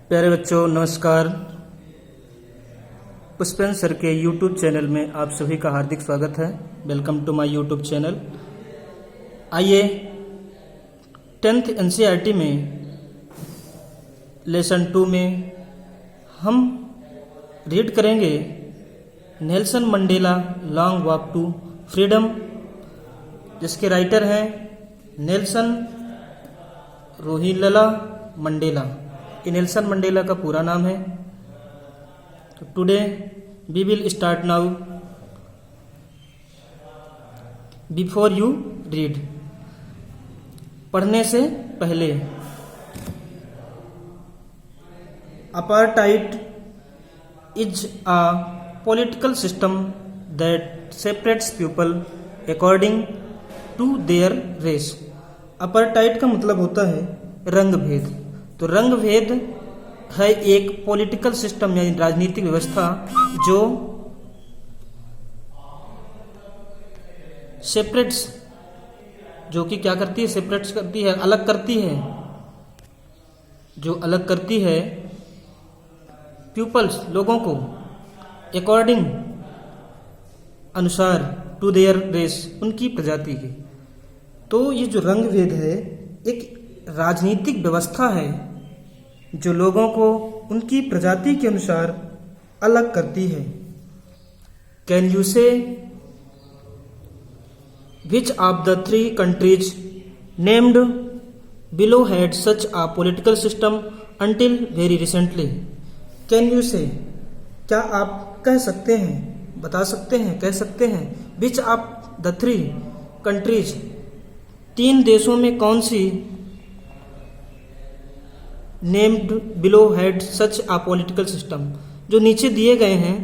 प्यारे बच्चों नमस्कार। पुष्पेंद्र सर के यूट्यूब चैनल में आप सभी का हार्दिक स्वागत है। Welcome to my YouTube channel. आइए 10th NCERT में लेसन 2 में हम रीड करेंगे Nelson Mandela long walk to freedom, जिसके राइटर हैं नेल्सन रोहिल्ला मंडेला। ये नेल्सन मंडेला का पूरा नाम है। तो today we will start now. Before you read, पढ़ने से पहले, apartheid is a political system that separates people according to their race. Apartheid का मतलब होता है रंग भेद। तो रंग भेद है एक पॉलिटिकल सिस्टम यानी राजनीतिक व्यवस्था जो सेपरेट्स, जो कि क्या करती है, सेपरेट्स करती है, अलग करती है, जो अलग करती है पीपल्स, लोगों को, अकॉर्डिंग, अनुसार, टू देयर रेस, उनकी प्रजाति के। तो ये जो रंग भेद है एक राजनीतिक व्यवस्था है जो लोगों को उनकी प्रजाति के अनुसार अलग करती है। कैन यू से which of the 3 countries named below had such a political system until very recently. Can you से, क्या आप कह सकते हैं, बता सकते हैं, कह सकते हैं, विच ऑफ द 3 countries, 3 देशों में कौन सी, named below had such a political system, जो नीचे दिए गए हैं,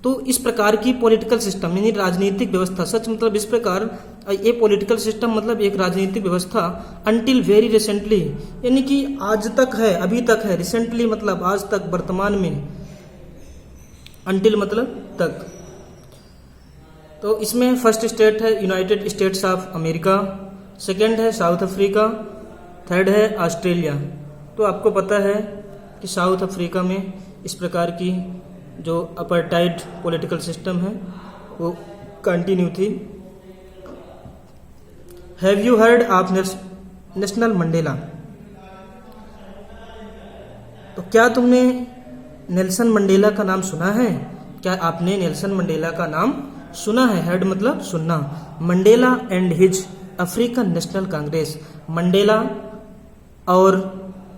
तो इस प्रकार की पॉलिटिकल सिस्टम यानी राजनीतिक व्यवस्था, सच मतलब इस प्रकार, ये पॉलिटिकल सिस्टम मतलब एक राजनीतिक व्यवस्था, अंटिल वेरी रिसेंटली यानी कि आज तक है, अभी तक है, रिसेंटली मतलब आज तक, वर्तमान में, अंटिल मतलब तक। तो इसमें फर्स्ट स्टेट है United states of America, second है साउथ अफ्रीका, थर्ड है ऑस्ट्रेलिया। तो आपको पता है कि साउथ अफ्रीका में इस प्रकार की जो अपार्टाइड पॉलिटिकल सिस्टम है वो कंटिन्यू थी। Have you heard of national Mandela? तो क्या तुमने नेल्सन मंडेला का नाम सुना है? क्या आपने नेल्सन मंडेला का नाम सुना है? हर्ड मतलब सुनना। Mandela and his African national Congress, Mandela और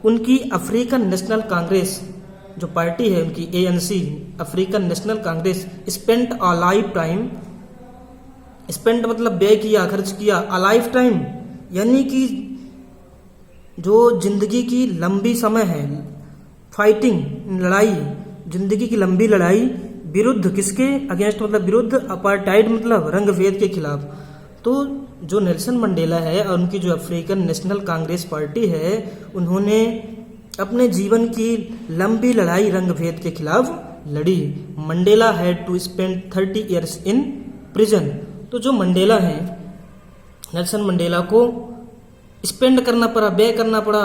उनकी अफ्रीकन नेशनल कांग्रेस जो पार्टी है उनकी, ANC African national Congress, spent a life time, spent मतलब व्यय किया, खर्च किया, अ लाइफ टाइम यानी कि जो जिंदगी की लंबी समय है, फाइटिंग, लड़ाई, जिंदगी की लंबी लड़ाई, विरुद्ध किसके, अगेंस्ट मतलब विरुद्ध, अपार्टाइड मतलब रंग भेद के खिलाफ। तो जो नेल्सन मंडेला है और उनकी जो अफ्रीकन नेशनल कांग्रेस पार्टी है, उन्होंने अपने जीवन की लंबी लड़ाई रंग भेद के खिलाफ लड़ी। Mandela had to spend 30 years in prison. तो जो मंडेला हैं, नेल्सन मंडेला को स्पेंड करना पड़ा, व्यय करना पड़ा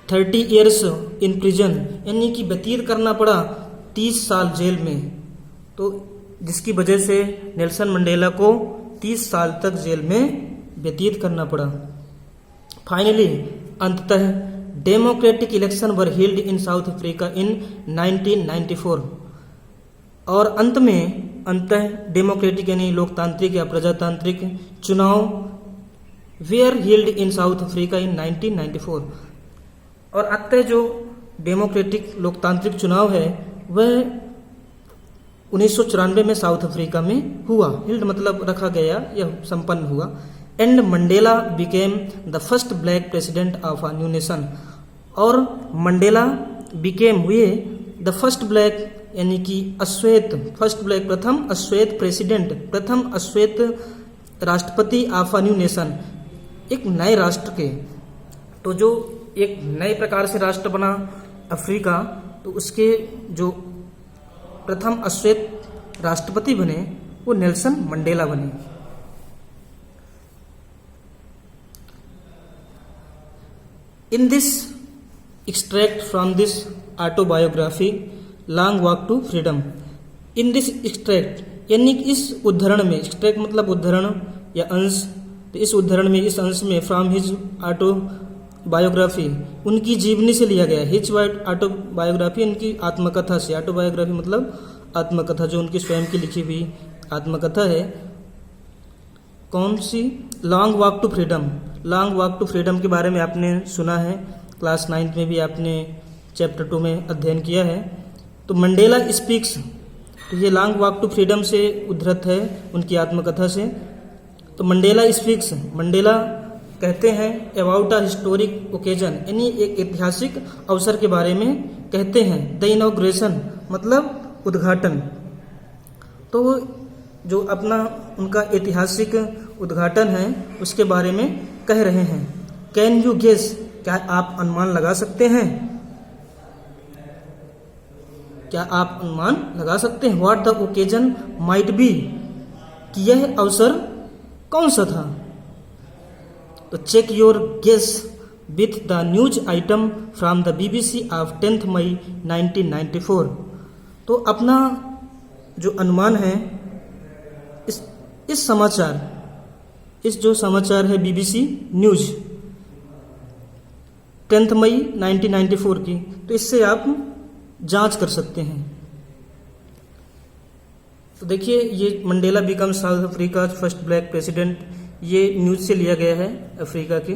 30 years इन प्रिजन यानी कि व्यतीत करना पड़ा 30 साल जेल में। तो जिसकी वजह से नेल्सन मंडेला को 30 साल तक जेल में व्यतीत करना पड़ा। फाइनली, अंततः democratic election were held in south Africa in 1994। और अंत में, अंततः डेमोक्रेटिक यानी लोकतांत्रिक या प्रजातांत्रिक चुनाव where held in south Africa in 1994। और अंततः जो डेमोक्रेटिक लोकतांत्रिक चुनाव है वह 1994 में साउथ अफ्रीका में हुआ। हिल्ड मतलब रखा गया या संपन्न हुआ। And Mandela became the first black president of a new nation. और मंडेला बिकेम हुए द फर्स्ट ब्लैक यानी कि अश्वेत, फर्स्ट ब्लैक, प्रथम अश्वेत प्रेसिडेंट, प्रथम अश्वेत राष्ट्रपति ऑफ अ न्यू नेशन, एक नए राष्ट्र के। तो जो एक नए प्रकार से राष्ट्र बना अफ्रीका, तो उसके जो प्रथम अश्वेत राष्ट्रपति बने वो नेल्सन मंडेला बने। In this extract from this autobiography Long Walk to Freedom. In this extract यानी इस उद्धरण में, extract मतलब उद्धरण या अंश, तो इस उद्धरण में, इस अंश में from his autobiography उनकी जीवनी से लिया गया. His autobiography उनकी आत्मकथा से, autobiography मतलब आत्मकथा, जो उनकी स्वयं की लिखी हुई आत्मकथा है. कौन सी? Long walk to freedom. Long walk to freedom के बारे में आपने सुना है, क्लास 9 में भी आपने चैप्टर 2 में अध्ययन किया है. तो मंडेला स्पीक्स, तो ये लॉन्ग वॉक टू फ्रीडम से उद्धृत है, उनकी आत्मकथा से. तो मंडेला स्पीक्स, मंडेला कहते हैं अबाउट अ हिस्टोरिक ओकेजन, यानी एक ऐतिहासिक अवसर के बारे में कहते हैं. द इनॉग्रेशन मतलब उद्घाटन. तो जो अपना उनका ऐतिहासिक उद्घाटन है उसके बारे में कह रहे हैं. कैन यू गेस, क्या आप अनुमान लगा सकते हैं? क्या आप अनुमान लगा सकते हैं? What the occasion might be, कि यह अवसर कौन सा था? तो check your guess with the news item from the BBC of 10 May 1994. तो अपना जो अनुमान है इस समाचार, इस जो समाचार है BBC न्यूज 10 मई 1994 की, तो इससे आप जांच कर सकते हैं. तो देखिए, ये Mandela become south Africa first black president, ये न्यूज से लिया गया है अफ्रीका की.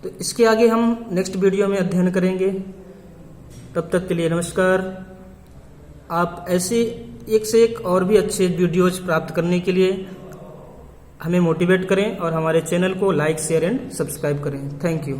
तो इसके आगे हम नेक्स्ट वीडियो में अध्ययन करेंगे. तब तक के लिए नमस्कार. आप ऐसे एक से एक और भी अच्छे वीडियोज प्राप्त करने के लिए हमें मोटिवेट करें और हमारे चैनल को लाइक, शेयर एंड सब्सक्राइब करें. Thank you.